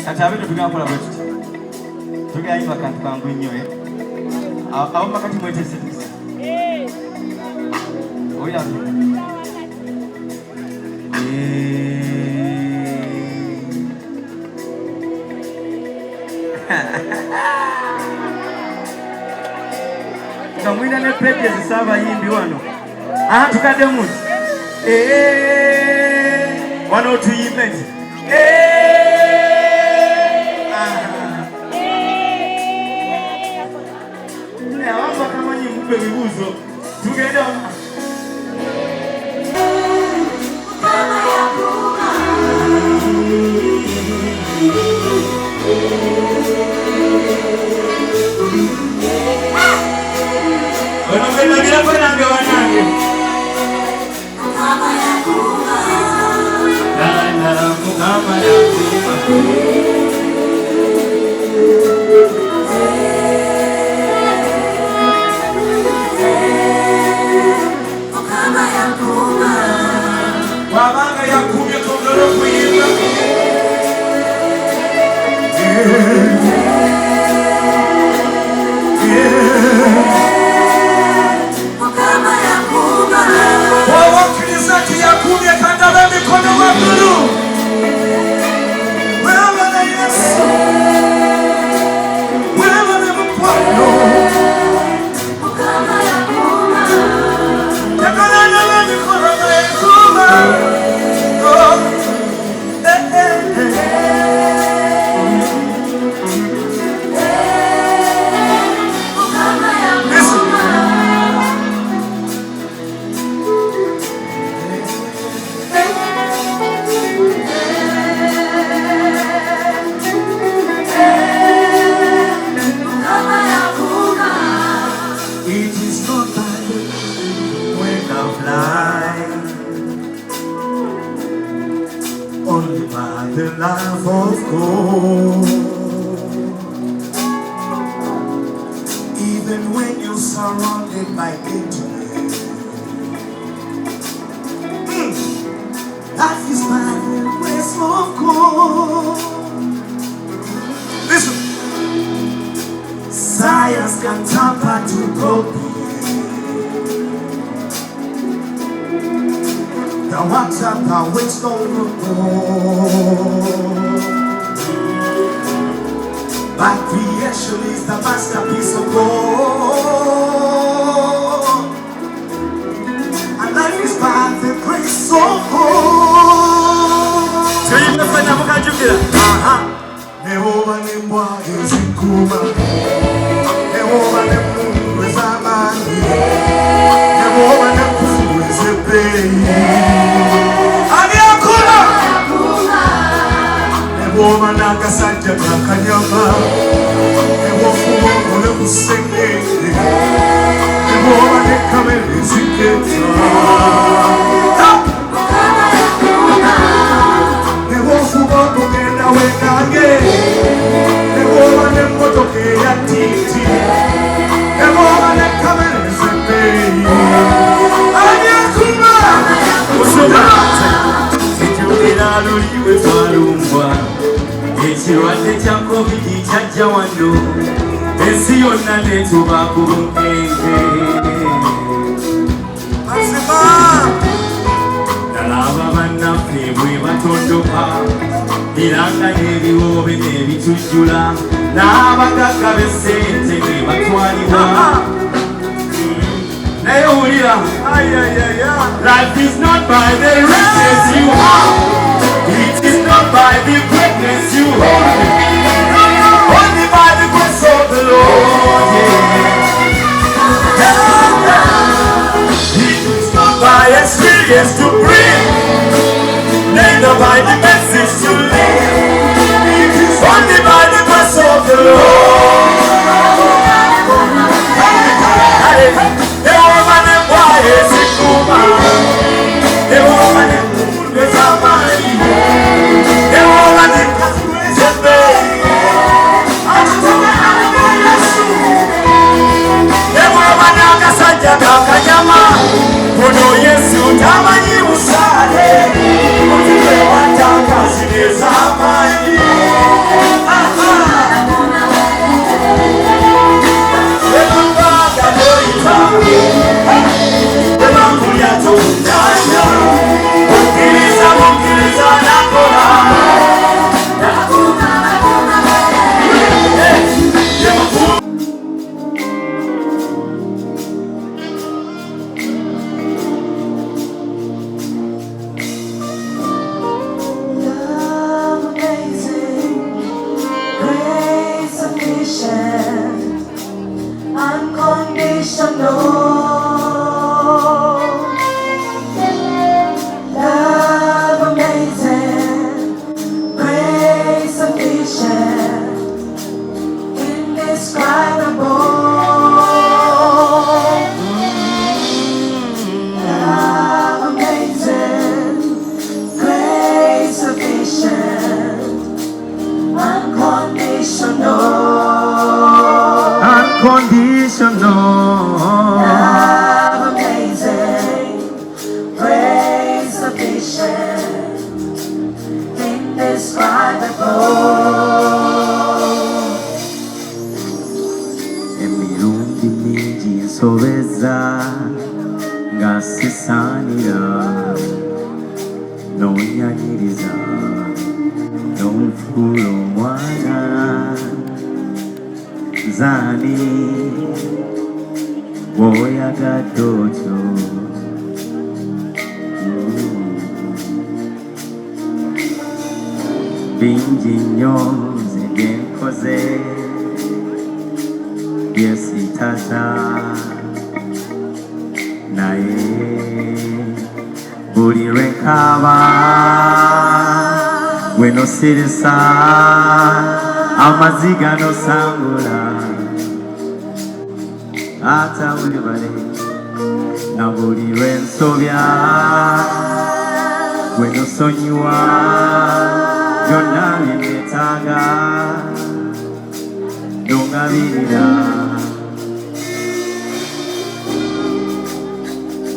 Katabe tugakola bwe tuti. Tugayima kantu kangu nnyo awo makati mwetese. Oya. Kamwina ne pepe zisaba yimbi wano. Aha tukade muti. Wano tuyimbe. Awamba kama nyi mpe bibuzo. Tugende the love of God. Even when you're surrounded by hatred, life is by the grace of God. Listen, science can tamper to copy the water that waits on the board. But creation is the masterpiece of God, and life is by the grace of God. Nehowa ni mwagezi kuma, Nehowa ni Mungu zamani, Nehowa ni Mungu zepei. Nehowa nanga sanja kakanyama, Nehowa mule musenge, Nehowa ni kamele ziketa. Nehowa mugenda wenage, Nehowa ni motoke ya titi, Nehowa ni kamele zipei. Anyakuma usubate, situgira luliwe twalumbwa. Ekirwadde kya COVID kyajja wano, ensi yonna netuba ku bunkenke. Mazima nalaba bannaffe bwe batondoka, biranga n'ebiwoobe n'ebitujjula, n'abagagga b'essente be batwalibwa. Naye wulira, life is not by the riches you have, it is not by the greatness you hold, only by the grace of the Lord. It is not by experience to bring, neither by the message to live, it is only by the grace of the Lord. love amazing, grace sufficient, indescribable. Love amazing, grace sufficient, unconditional. Love amazing, grace sufficient, indescribable. Emirundi mingi nsobeza nga sisaanira n'onyanyiriza n'onfuula omwana nzani bw'oyagadde otyo. Bingi nnyo nze bye nkoze byesitaza naye buli lwe nkaaba gwe nosirisa amaziga nosangula ata webale na buli lwe nsobya gwe nosonyiwa byonna bye neetaaga nongabirira.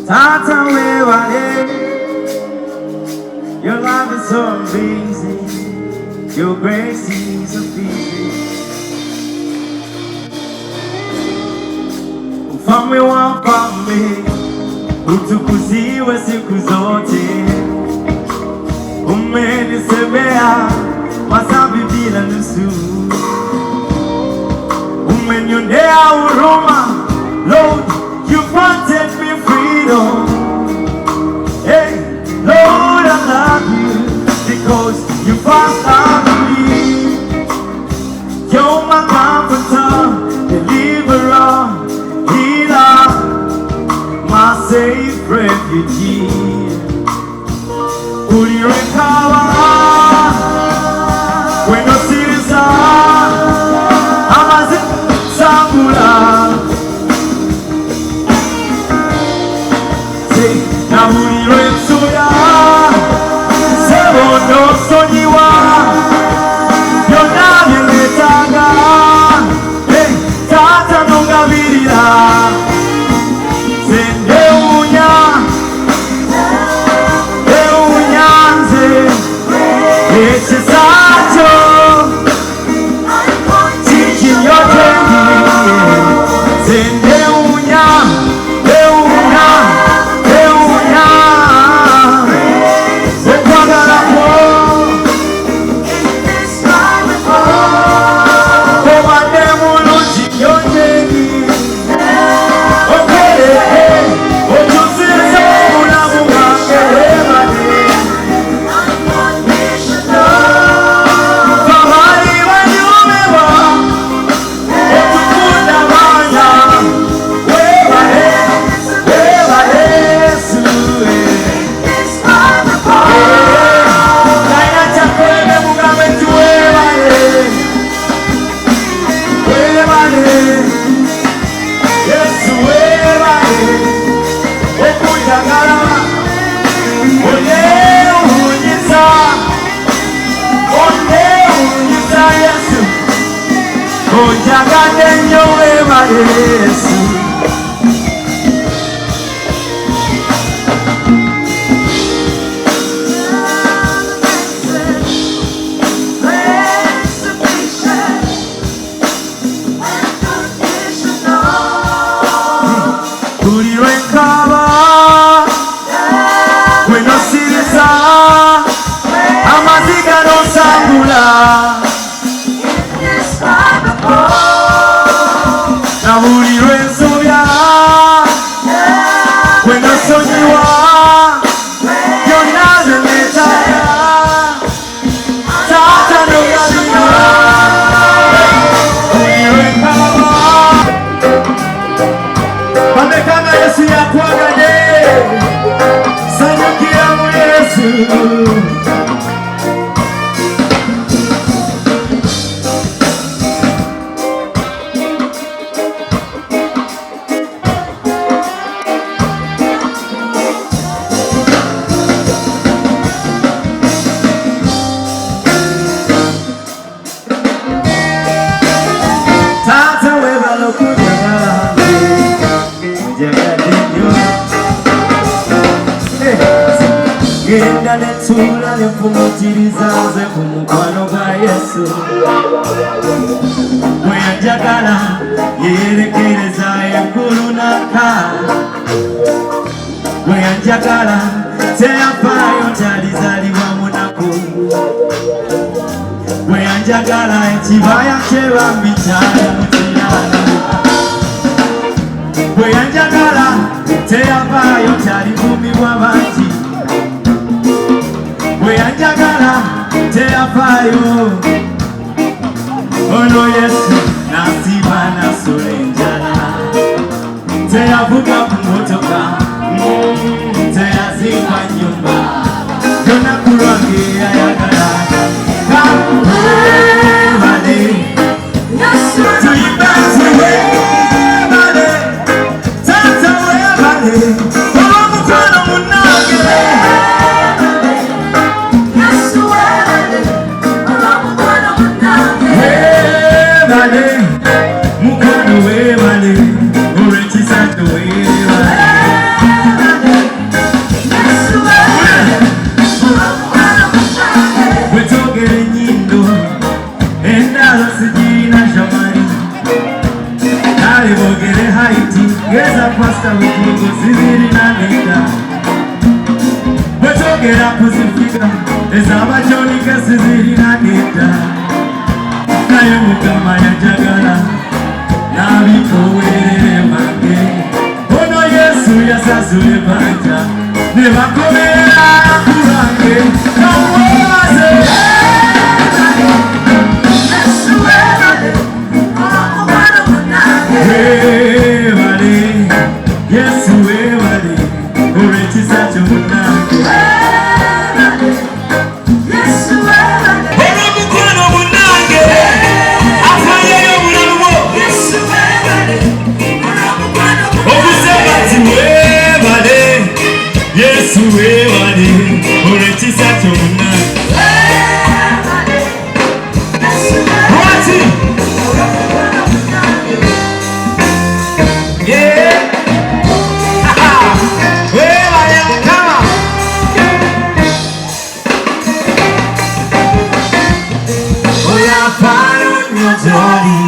Tata webale, your love is so amazing, your grace is sufficient. Ufalme wa mfalme utukuziwe siku zote. Umenisemea masabi bila nusu, umenionea huruma. Lord, you granted me freedom. Hey, Lord, I love you because you first loved me. You're my comforter, deliverer, healer, my safe refugee. Will you recover when no serious Amazing Sangula? Say, now will you recover? Say, oh no, Sonyiwa, you're not in the Tanga. Hey, Tata Nongabirira. Say, Neunya. It's a sato teaching your journey. Sende unya, unya, unya. Okwagala kwo obadde mulungi nnyo njengi. Okyusiza obulamu bwange webale. Onjagade nnyo webale Yesu. Buli lwe nkaba gwe nosiriza amaziga nosangula. Na buli lwe ngenda netula nefumutiriza nze ku mukwano gwa Yesu bwe yanjagala yeerekereza eggulu n'aka bwe yanjagala teyafaayo ntalizalibwa munaku bwe yanjagala ekibaya kyebambi kyali mukiraano bwe yanjagala teyafaayo talivumibwa bangi bwe yanjagala teyafaayo ono Yesu nasiba nasola enjala teyavuga ku motoka teyazimba nnyumba lunaku lwange yayagala kamuwebale tuyimba tuwebale tata webale olw'omukwano munnange webale mukwano webale olw'ekisatu webale bwetogera ennyindo endalo sigirina jamani kale boogere haiti geza pasta bukugo zizirina nenda bwetogera kuzifiga ez'abajonika sizirina nenda naye Mukama yajagala n'abikowerere bange ono Yesu yasasula ebbanja ne bakomera ku lwange kamwebaze webale Yesu webale olw'ekisa kyo munnange olw'omukwano munnange afaayoyo obulamu bwo okusema ti webale Yesu webale olw'ekisa kyo munnange lwaki webale Mukama oyafaayo nnyo gy'oli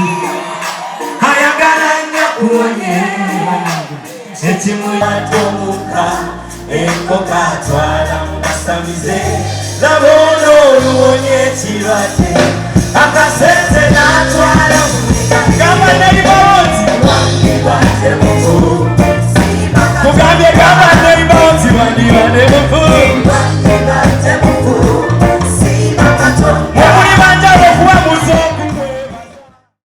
ayagala nnyo kuwonye ekimuyadde omukka enkoko atwala mukasamize laba ono oluwonye ekirwadde akasente n'atwala gamba neibawoti wandibadde mufu mugambye gamba neibawoti wandibadde mufu